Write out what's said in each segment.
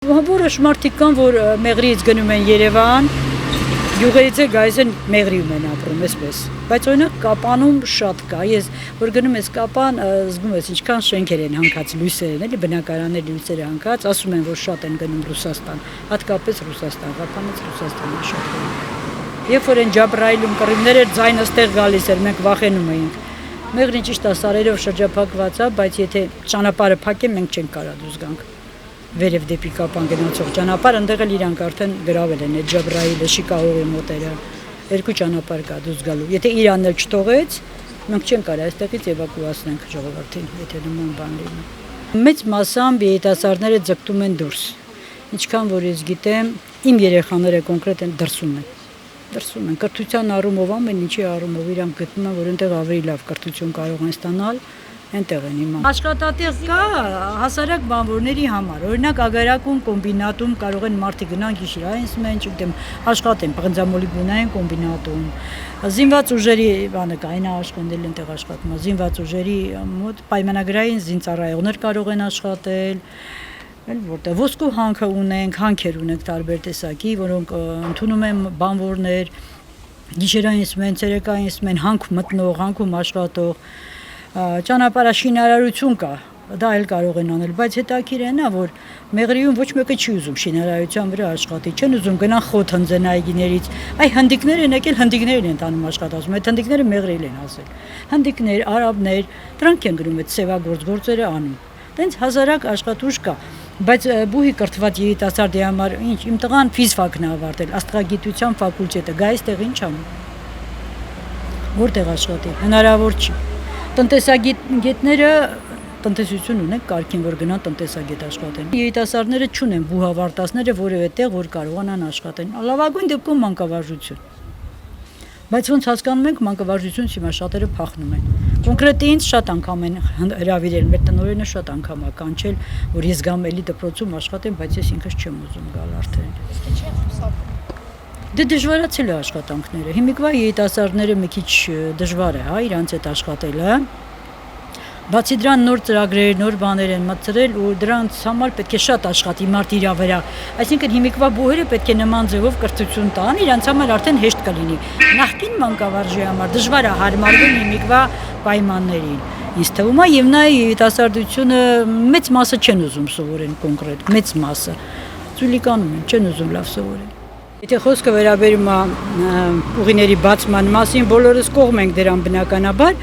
Որոշ մարդիկ կան, որ Մեղրիից գնում են Երևան, գյուղերից է գայիս են Մեղրիում են ապրում, այսպես։ Բայց օրինակ Կապանում շատ կա, ես որ գնում ես Կապան, զգում ես ինչքան շենքեր են հանգած, լույսեր են, էլի բնակարաններ լույսեր հանգած, ասում են, որ շատ են գնում Ռուսաստան, հատկապես Ռուսաստան, Կապանից Ռուսաստանը շատ են։ Երբ որ են Ջաբրայիլում կռիվներ էր, ձայնը ստեղ գալիս էր, մենք վախենում էինք։ Մեղրին ճիշտ է սարերով շրջափակված է, բայց եթե ճանապարհը փակեն, մենք չենք կարող դուրս գանք։ Վերև դեպի Կապան գնացող ճանապարհ, այնտեղ էլ իրանք արդեն գրավել են այդ Ջաբրայիլը, Շիկահողի մոտերը, երկու ճանապարհ կա դուրս գալու։ Եթե Իրանն էլ չթողեց, մենք չենք կարող այստեղից էվակուացնենք ժողովրդին, եթե նման բան լինի։ Մեծ մասամբ երիտասարդները ձգտում են դուրս։ Ինչքան որ ես գիտեմ, իմ երեխաները կոնկրետ են դրսում են կրթության առումով, ամեն ինչի առումով իրանք գտնում են, որ այնտեղ ավելի լավ կրթություն կարող են ստանալ, այնտեղ են իման։ Աշխատատեղ կա հասարակ բանվորների համար։ Օրինակ ագարակում, կոմբինատում կարող են մարդիկ գնան գիշերային սմեն, չգիտեմ, աշխատեն պղնձամոլիբդենային կոմբինատում։ Զինված ուժերի բանը կա, այն աշխատել այնտեղ աշխատում է։ Զինված ուժերի մոտ պայմանագրային զինծառայողներ կարող են աշխատել։ Որտեղ ոսկու հանքը ունենք, հանքեր ունենք տարբեր տեսակի, որոնք ընդունում են բանվորներ, գիշերային սմեն, ցերեկային սմեն, հանք մտնող, հանքում աշխատող, ճանապարհաշինարարություն կա, դա էլ կարող են անել, բայց հետաքրքիր է նա, որ Մեղրիում ոչ մեկը չի ուզում շինարարության վրա աշխատի, չեն ուզում գնան խոտ հնձեն այգիներից, այ հնդիկներ են եկել, հնդիկներն են տանում աշխատածում, այդ հնդիկները Մեղրիել են ասել, հնդիկներ, արաբներ, դրանք են գրում այդ սևագործ գործերը անում, տենց հազարակ աշխատուժ կա, բայց բուհի կրթված երիտասարդի համար ինչ, իմ տղան ֆիզֆակն է ավարտել, աստղագիտության ֆակուլտետը, գա այստեղ ինչ անում, որտեղ աշխատի, հնարավոր չի, տնտեսագետները տնտեսություն ունեն, կարգին որ գնան տնտեսագետ աշխատեն, երիտասարդները չունեն բուհավարտածները որևէ տեղ, որ կարողանան աշխատեն, լավագույն դեպքում մանկավարժություն, բայց ոնց հասկանում ենք մանկավարժություն հիմա շատերը փախնում են, կոնկրետ ինձ շատ անգամ են հրավիրել, մեր տնօրենը շատ անգամ է կանչել, որ ես գամ էլի դպրոցում աշխատեմ, բայց ես ինքս չեմ ուզում գալ արդեն։ Իսկ ինչի է խուսափում։ Դե դժվարացել է աշխատանքները, հիմիկվա երիտասարդները մի քիչ դժվար է, հա, իրանց հետ աշխատելը, բացի դրան նոր ծրագրեր, նոր բաներ են մտցրել ու դրանց համար պետք է շատ աշխատի մարդ իր վրա, այսինքն հիմիկվա բուհերը պետք է նման ձևով կրթություն տան, իրանց համար արդեն հեշտ կլինի, նախկին մանկավարժի համար դժվար է հարմարվել հիմիկվա պայմաններին, ինձ թվում է եւ նա երիտասարդությունը մեծ մասը չեն ուզում սովորեն կոնկրետ, մեծ մասը, ծուլիկանում են, չեն ուզում լավ սովորեն։ Եթե խոսքը վերաբերում է ուղիների բացման մասին, բոլորս կողմ ենք դրան բնականաբար,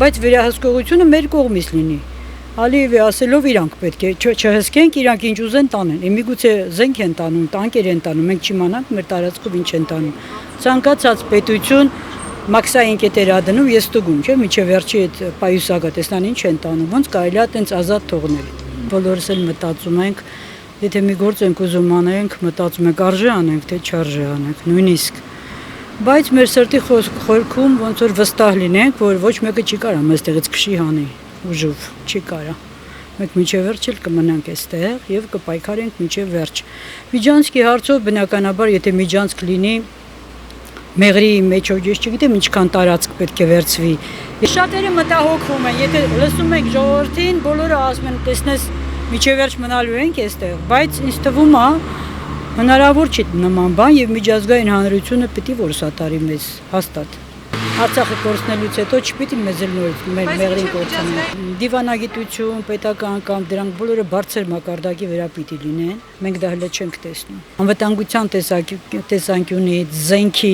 բայց վերահսկողությունը մեր կողմից լինի։ Ալիևի ասելով իրանք պետք է չհսկենք, իրանք ինչ ուզեն տանեն։ Միգուցե զենք են տանում, տանկեր են տանում, մենք չիմանանք մեր տարածքով ինչ են տանում։ Ցանկացած պետություն մաքսային կետեր ա դնում, ես ստուգում, չէ՞, միջև վերջի այդ պայուսակը տեսնան ինչ են տանում, ոնց կարելի է տենց ազատ թողնել։ Բոլորս էլ մտածում ենք, եթե մի գործ ենք ուզում անենք, մտածում ենք արժե անենք, թե չարժե անենք, նույնիսկ։ Բայց մեր սրտի խորքում ոնց որ վստահ լինենք, որ ոչ մեկը չի կարա մեզտեղից քշի հանի ուժով, չի կարա։ Մենք մինչև վերջ էլ կմնանք այստեղ եւ կպայքարենք մինչև վերջ։ Միջանցքի հարցով բնականաբար եթե միջանցք լինի Մեղրի մեջով ես չգիտեմ ինչքան տարածք պետք է վերցվի։ Շատերը մտահոգվում են, եթե լսում եք ժողովրդին, բոլորը ասում են, տեսնես միջև վերջ մնալու ենք այստեղ, բայց ինձ թվում է հնարավոր չի նման բան եւ միջազգային հանրությունը պիտի որ սատարի մեզ հաստատ։ Արցախը կորցնելուց հետո չպիտի մեզ էլ նորից մեր Մեղրին կորցնեն։ Դիվանագիտություն, պետական կամ դրանք բոլորը բարձր մակարդակի վրա պիտի լինեն։ Մենք դա հենց չենք տեսնում։ Անվտանգության տեսանկյունից, զենքի,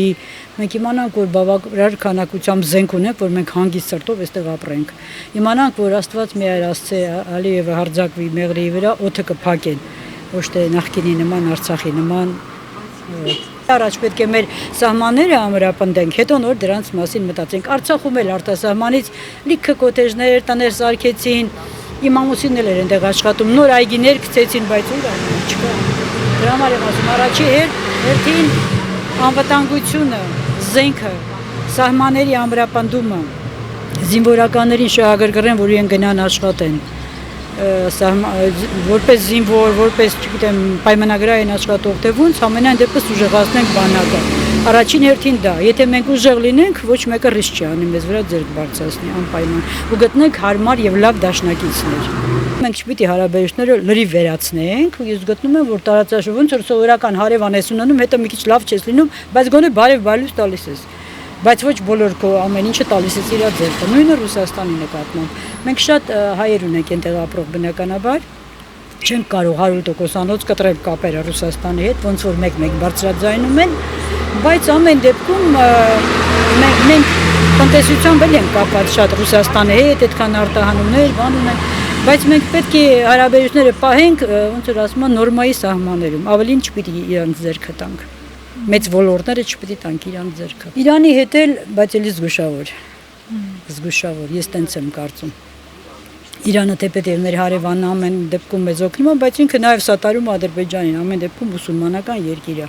մենք իմանանք, որ բավարար քանակությամբ զենք ունենք, որ մենք հանգիստ սրտով այստեղ ապրենք։ Իմանանք, որ Աստված մի արասցե Ալիևը հարձակվի Մեղրիի վրա, օդը կփակեն, ոչ թե նախկինի նման, Արցախի նման Առաջ պետք է մեր սահմանները ամրապնդենք, հետո նոր դրանց մասին մտածենք։ Արցախում էլ արտասահմանից լիքը կոտեժներ, տներ սարքեցին, իմ ամուսինն էլ էր այնտեղ աշխատում, նոր այգիներ գցեցին, բայց ուր չկա։ Դրա համար եմ ասում, առաջի հերթին անվտանգությունը, զենքը, սահմանների ամրապնդումը, զինվորականներին շահագրգռեն, որ իրեն գնան աշխատեն։ Որպես զինվոր, որպես, չգիտեմ, պայմանագրային աշխատող, թե ոնց ամենայն դեպս ուժեղացնենք բանակը։ Առաջին հերթին դա, եթե մենք ուժեղ լինենք, ոչ մեկը ռիսկ չի անի մեզ վրա ձեռք բարձրացնի անպայման ու գտնենք հարմար եւ լավ դաշնակիցներ։ մենք չպիտի հարաբերությունները լրիվ վերացնենք, ու ես գտնում եմ, որ տարածաշրջանում ոնց որ սովորական հարևան ես ունենում, հետո մի քիչ լավ չես լինում, բայց գոնե բարև-բալյուս տալիս ես։ Բայց ոչ բոլոր քո ամեն ինչը տալիս ես իր ձեռքը։ Նույնը Ռուսաստանի նկատմամբ։ Մենք շատ հայեր ունենք այնտեղ ապրող բնականաբար, չենք կարող 100%-անոց կտրել կապերը Ռուսաստանի հետ, ոնց որ մեկ-մեկ բարձրաձայնում են, բայց ամեն դեպքում մենք տնտեսությամբ էլ ենք կապված շատ Ռուսաստանի հետ, այդքան արտահանումներ, բան ունենք, բայց մենք պետք է հարաբերությունները պահենք, ոնց որ ասում են, նորմայի սահմաններում, ավելին չպիտի իրանց ձեռքը տանք։ Մեծ ոլորտները չպիտի տանք իրանց ձեռքը։ Իրանի հետ էլ, բայց էլի զգուշավոր, ես տենց եմ կարծում։ Իրանը թեպետ եւ մեր հարևանն ամեն դեպքում մեզ օգնում է, բայց ինքը նաեւ սատարում Ադրբեջանին, ամեն դեպքում մուսուլմանական երկիր է։